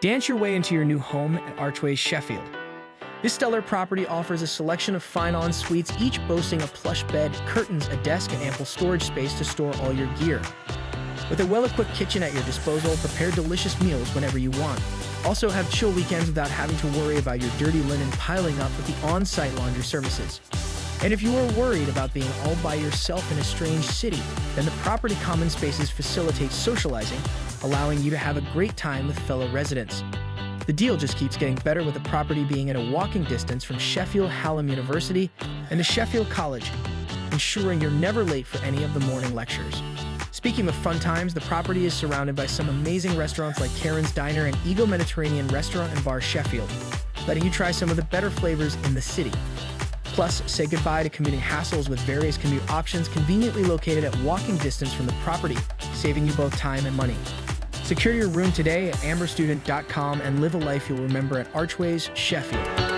Dance your way into your new home at Archways Sheffield. This stellar property offers a selection of fine en-suites, each boasting a plush bed, curtains, a desk, and ample storage space to store all your gear. With a well-equipped kitchen at your disposal, prepare delicious meals whenever you want. Also have chill weekends without having to worry about your dirty linen piling up with the on-site laundry services. And if you are worried about being all by yourself in a strange city, then the property common spaces facilitate socializing, allowing you to have a great time with fellow residents. The deal just keeps getting better, with the property being at a walking distance from Sheffield Hallam University and the Sheffield College, ensuring you're never late for any of the morning lectures. Speaking of fun times, the property is surrounded by some amazing restaurants like Karen's Diner and Eagle Mediterranean Restaurant and Bar Sheffield, letting you try some of the better flavors in the city. Plus, say goodbye to commuting hassles with various commute options conveniently located at walking distance from the property, saving you both time and money. Secure your room today at amberstudent.com and live a life you'll remember at Archways Sheffield.